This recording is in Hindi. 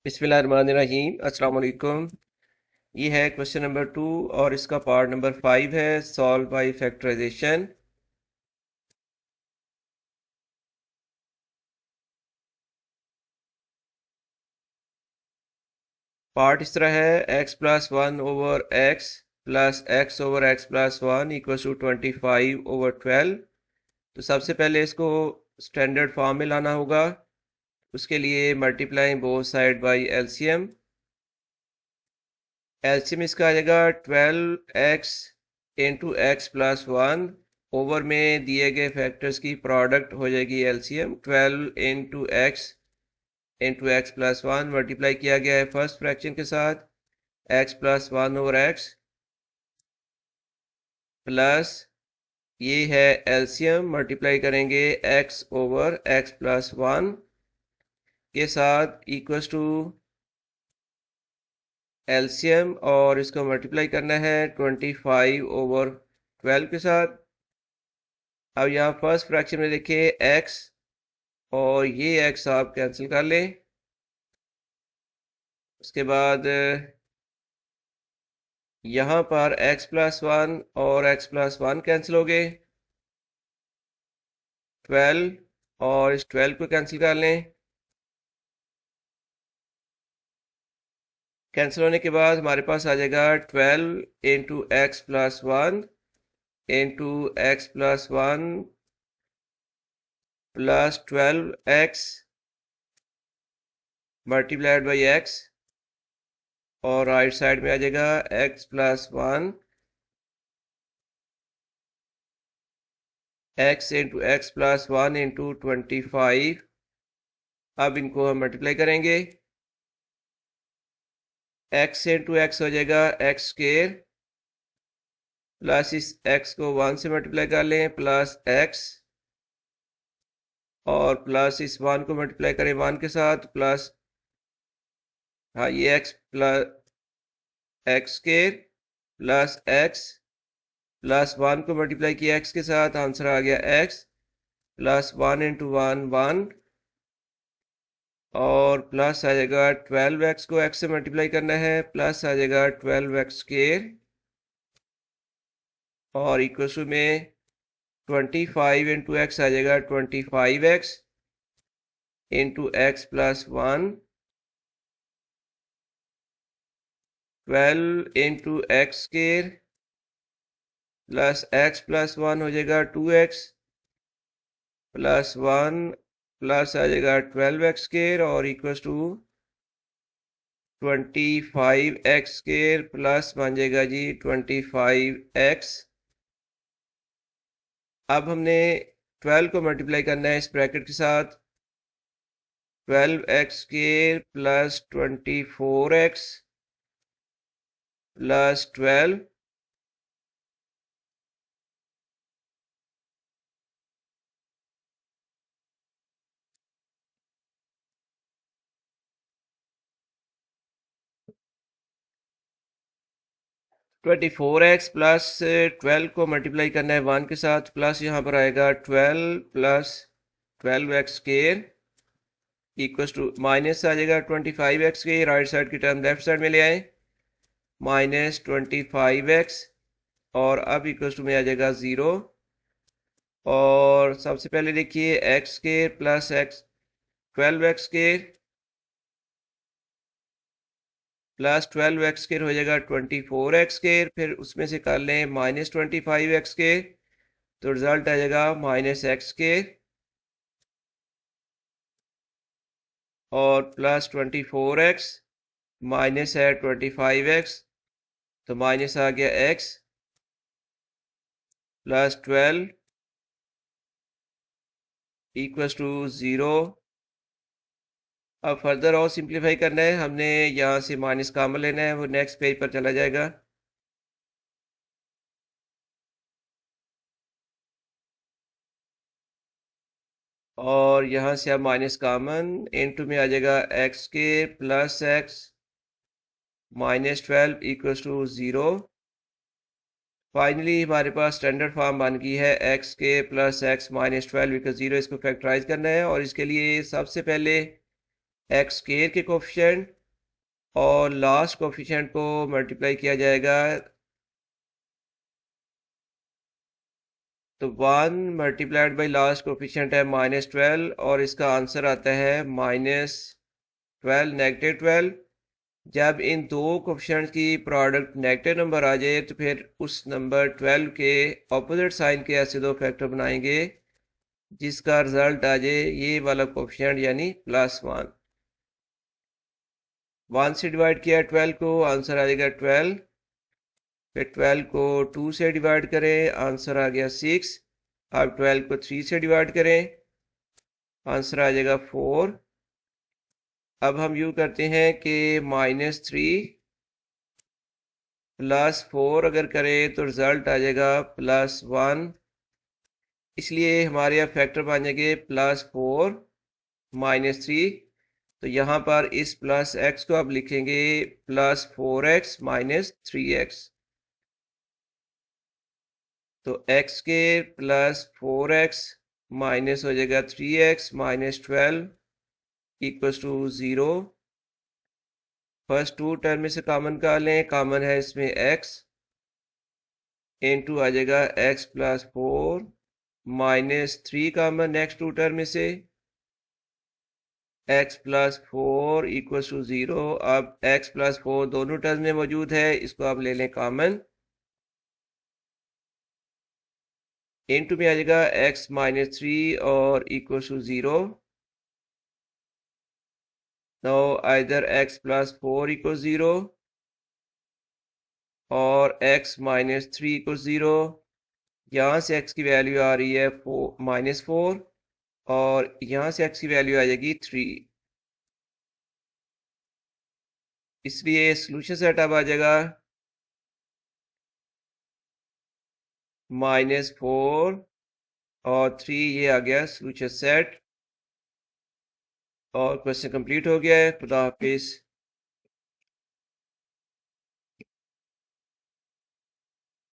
बिस्मिल्लाहिर्रहमानिर्रहीम अस्सलाम वालेकुम। ये है क्वेश्चन नंबर 2 और इसका पार्ट नंबर 5 है सॉल्व बाय फैक्टराइजेशन। पार्ट इस तरह है x plus 1 over x plus x over x plus 1 equal to 25 over 12। तो सबसे पहले इसको स्टैंडर्ड फॉर्म में लाना होगा। उसके लिए multiply both side by LCM. LCM इसका आ जाएगा 12x into x plus 1 over में दिए गए फैक्टर्स की प्रोडक्ट हो जाएगी LCM 12 into x plus 1 multiply किया गया है फर्स्ट फ्रैक्शन के साथ x plus 1 over x plus ये है एलसीएम मल्टीप्लाई करेंगे x ओवर x प्लस 1 के साथ इक्वल्स टू एलसीएम और इसको मल्टीप्लाई करना है 25 ओवर 12 के साथ। अब यहाँ फर्स्ट फ्रैक्शन में देखिए x और ये x आप कैंसिल कर लें। उसके बाद यहाँ पर x प्लस 1 और x प्लस 1 कैंसिल हो गए 12 और इस 12 को कैंसिल कर लें। कैंसिल होने के बाद हमारे पास आ जाएगा 12 into x plus 1 into x plus 1 plus 12x multiplied by x और राइट साइड में आ जाएगा x plus 1 x into x plus 1 into 25। अब इनको हम मल्टीप्लाई करेंगे। x इंटू एक्स हो जाएगा एक्स स्क्वेयर प्लस इस x को 1 से मल्टीप्लाई कर लें प्लस x और प्लस इस 1 को मल्टीप्लाई करें 1 के साथ प्लस हाँ ये x plus x square plus x plus 1 को मल्टीप्लाई किया x के साथ आंसर आ गया x प्लस 1 इंटू 1 1 और प्लस आ जाएगा 12x को x से मल्टीप्लाई करना है प्लस आ जाएगा 12x स्क्वेयर और इक्वल टू में 25 इंटू एक्स आ जाएगा 25x into x plus 1 12 into x square plus x plus 1 हो जाएगा 2x प्लस 1 प्लस आ जाएगा 12x स्क्वेयर और equals to 25x square plus बन जाएगा जी 25x। अब हमने 12 को मल्टीप्लाई करना है इस ब्रैकेट के साथ 12x square plus 24x plus 12 24x plus 12 को मल्टीप्लाई करना है 1 के साथ प्लस यहाँ पर आएगा 12 plus 12x square equals to minus आ जाएगा 25x के राइट साइड की टर्म लेफ्ट साइड में ले आए माइनस 25x और अब इक्वल्स टू में आ जाएगा 0 और सबसे पहले देखिए x square plus x 12x square plus 12x square हो जाएगा 24x स्क्वेयर फिर उसमें से कर लें माइनस 25x स्क्वेयर तो रिजल्ट आ जाएगा माइनस x स्क्वेयर और प्लस 24x माइनस है 25x तो माइनस आ गया x प्लस 12 इक्वल्स टू 0। अब फर्दर और सिंप्लीफाई करना है हमने यहाँ से माइनस कॉमन लेना है वो नेक्स्ट पेज पर चला जाएगा। और यहाँ से अब माइनस कॉमन इनटू में आ जाएगा एक्स के plus x minus 12 equals to 0। Finally हमारे पास स्टैंडर्ड फॉर्म बन गई है एक्स के प्लस एक्स माइनस 12 इक्वल 0। इसको फैक्टराइज करना है और इसके लिए सबसे पहले एक्स स्क्वायर के कोफिशिएंट और लास्ट कोफिशिएंट को मल्टीप्लाई किया जाएगा। तो 1 मल्टीप्लाइड बाई लास्ट कोफिशिएंट है -12 और इसका आंसर आता है -12 -12। जब इन दो कोफिशिएंट्स की प्रोडक्ट नेगेटिव नंबर आ जाए तो फिर उस नंबर 12 के ऑपोजिट साइन के ऐसे दो फैक्टर बनाएंगे जिसका रिजल्ट आ जाए ये वाला कोफिशिएंट यानी +1। 1 से डिवाइड किया 12 को, आंसर आ जाएगा 12। फिर 12 को 2 से डिवाइड करें, आंसर आ गया 6। अब 12 को 3 से डिवाइड करें, आंसर आ जाएगा 4। अब हम यूँ करते हैं कि -3 + 4 अगर करें तो रिजल्ट आ जाएगा +1। इसलिए हमारे यहाँ फैक्टर बन जाएंगे +4 -3। तो यहाँ पर इस +x को अब लिखेंगे +4x - 3x। तो x के +4x माइनस हो जाएगा 3x -12 = 0। फर्स्ट टू टर्म में से कॉमन का लें, कॉमन है इसमें x, इनटू आ जाएगा x +4 -3 common next to term में से, x +4 = 0। अब x +4 दोनों टर्म में मौजूद है, इसको आप ले लें कॉमन, इनटू में आ जाएगा x -3 और = 0। Now either x +4 = 0 और x -3 = 0। यहाँ से x की वैल्यू आ रही है -4 और यहाँ से x की वैल्यू आ जाएगी 3। इसलिए सोल्यूशन सेट अब आ जाएगा -4 और 3, ये आ गया सोल्यूशन सेट और क्वेश्चन कंप्लीट हो गया है। खुदा हाफिज।